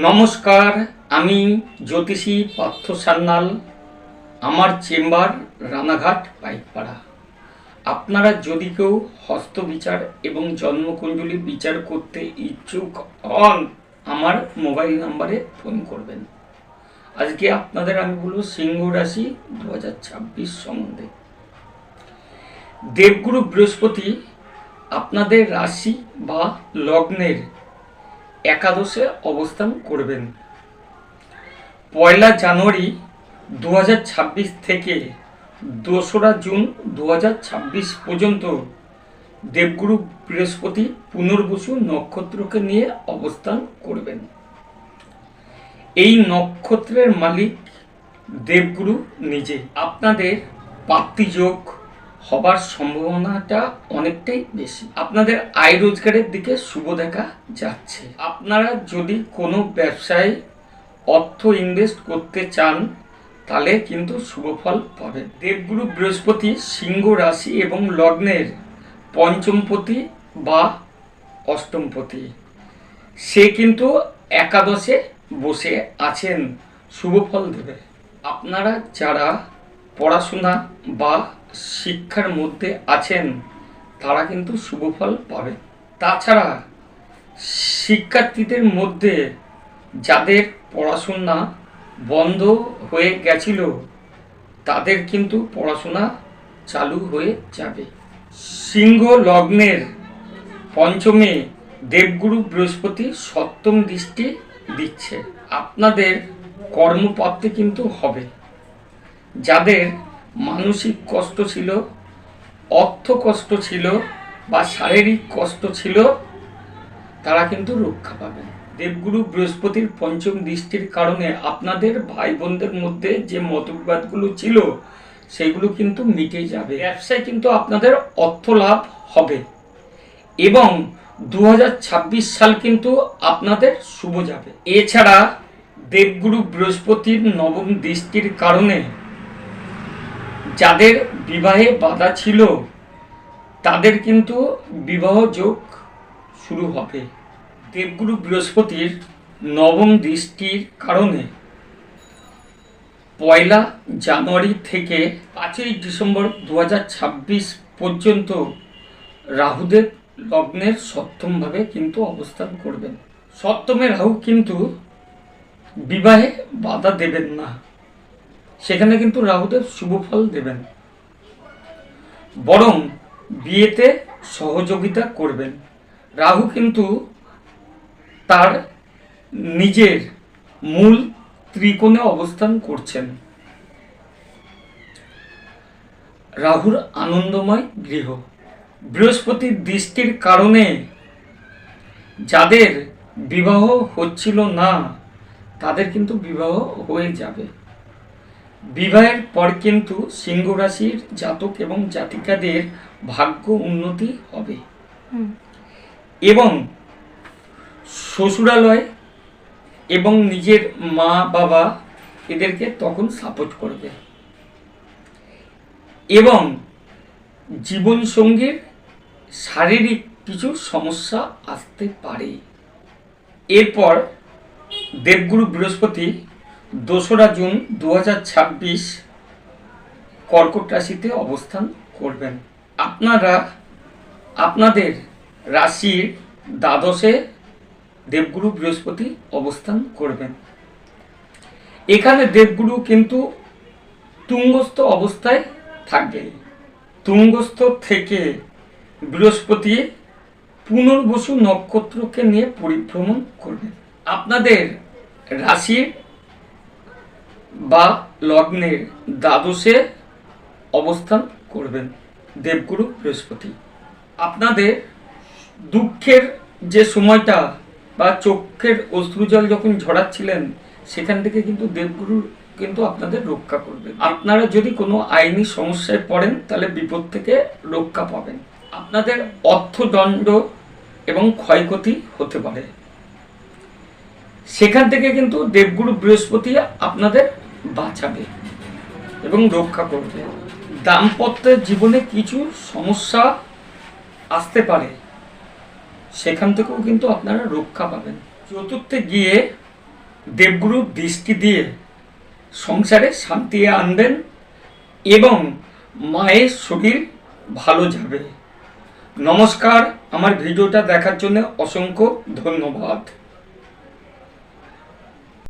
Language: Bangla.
নমস্কার, আমি জ্যোতিষী পার্থ সান্যাল। আমার চেম্বার রানাঘাট পাইকপাড়া। আপনারা যদি কেউ হস্তবিচার এবং জন্মকুণ্ডলী বিচার করতে ইচ্ছুক হন, আমার মোবাইল নাম্বারে ফোন করবেন। আজকে আপনাদের আমি বলব সিংহ রাশি 2026 সম্বন্ধে। দেবগুরু বৃহস্পতি আপনাদের রাশি বা লগ্নের একাদশে অবস্থান করবেন। 1 জানুয়ারি 2026 থেকে 2রা জুন 2026 পর্যন্ত দেবগুরু বৃহস্পতি পুনর্বসু নক্ষত্রকে নিয়ে অবস্থান করবেন। এই নক্ষত্রের মালিক দেবগুরু নিজে। আপনাদের প্রাপ্তিযোগ হবার সম্ভাবনাটা অনেকটাই বেশি। আপনাদের আয় রোজগারের দিকে শুভ দেখা যাচ্ছে। আপনারা যদি কোনো ব্যবসায় অর্থ ইনভেস্ট করতে চান তাহলে কিন্তু শুভ ফল পাবেন। দেবগুরু বৃহস্পতি সিংহ রাশি এবং লগ্নের পঞ্চমপতি বা অষ্টমপতি। সে কিন্তু একাদশে বসে আছেন, শুভ ফল দেবে। আপনারা যারা পড়াশোনা বা শিক্ষার মধ্যে আছেন তারা কিন্তু শুভ ফল পাবে। তাছাড়া শিক্ষার্থীদের মধ্যে যাদের পড়াশোনা বন্ধ হয়ে গেছিল তাদের কিন্তু পড়াশোনা চালু হয়ে যাবে। সিংহ লগ্নের পঞ্চমে দেবগুরু বৃহস্পতি সপ্তম দৃষ্টি দিচ্ছে। আপনাদের কর্মপ্রাপ্তি কিন্তু হবে। যাদের মানসিক কষ্ট ছিল, অর্থ কষ্ট ছিল বা শারীরিক কষ্ট ছিল তারা কিন্তু রক্ষা পাবেন। দেবগুরু বৃহস্পতির পঞ্চম দৃষ্টির কারণে আপনাদের ভাই বোনদের মধ্যে যে মতবিবাদগুলো ছিল সেগুলো কিন্তু মিটে যাবে। ব্যবসায় কিন্তু আপনাদের অর্থ লাভ হবে এবং 2026 সাল কিন্তু আপনাদের শুভ যাবে। এছাড়া দেবগুরু বৃহস্পতির নবম দৃষ্টির কারণে যাদের বিবাহে বাধা ছিল তাদের কিন্তু বিবাহ যোগ শুরু হবে। দেবগুরু বৃহস্পতির নবম দৃষ্টির কারণে 1 জানুয়ারি থেকে 5 ডিসেম্বর 2026 পর্যন্ত রাহুদেব লগ্নের সপ্তমভাবে কিন্তু অবস্থান করবেন। সপ্তমে রাহু কিন্তু বিবাহে বাধা দেবেন না, সেখানে কিন্তু রাহুদেব শুভ ফল দেবেন, বরং বিয়েতে সহযোগিতা করবেন। রাহু কিন্তু তার নিজের মূল ত্রিকোণে অবস্থান করছেন। রাহুর আনন্দময় গৃহ। বৃহস্পতির দৃষ্টির কারণে যাদের বিবাহ হচ্ছিল না তাদের কিন্তু বিবাহ হয়ে যাবে। বিবাহের পর কিন্তু সিংহ রাশির জাতক এবং জাতিকাদের ভাগ্য উন্নতি হবে এবং শ্বশুরালয় এবং নিজের মা বাবা এদেরকে তখন সাপোর্ট করবে এবং জীবনসঙ্গীর শারীরিক কিছু সমস্যা আসতে পারে। এরপর দেবগুরু বৃহস্পতি 2রা জুন 2026 কর্কট রাশিতে অবস্থান করবেন। আপনারা আপনাদের রাশির দ্বাদশে দেবগুরু বৃহস্পতি অবস্থান করবেন। এখানে দেবগুরু কিন্তু তুঙ্গস্থ অবস্থায় থাকবে। তুঙ্গস্থ থেকে বৃহস্পতি পুনর্বসু নক্ষত্রকে নিয়ে পরিভ্রমণ করবে। আপনাদের রাশির বা লগ্নের দ্বাদশে অবস্থান করবেন দেবগুরু বৃহস্পতি। আপনাদের দুঃখের যে সময়টা বা চোখের অশ্রুজল যখন ঝরাচ্ছিলেন সেখান থেকে কিন্তু দেবগুরু কিন্তু আপনাদের রক্ষা করবে। আপনারা যদি কোনো আইনি সমস্যায় পড়েন তাহলে বিপদ থেকে রক্ষা পাবেন। আপনাদের অর্থদণ্ড এবং ক্ষয়ক্ষতি হতে পারে, সেখান থেকে কিন্তু দেবগুরু বৃহস্পতি আপনাদের বাঁচাবে এবং রক্ষা করবে। দাম্পত্যের জীবনে কিছু সমস্যা আসতে পারে, সেখান থেকেও কিন্তু আপনারা রক্ষা পাবেন। চতুর্থে গিয়ে দেবগুরুর দৃষ্টি দিয়ে সংসারে শান্তি আনবেন এবং মায়ের শরীর ভালো যাবে। নমস্কার, আমার ভিডিওটা দেখার জন্য অসংখ্য ধন্যবাদ।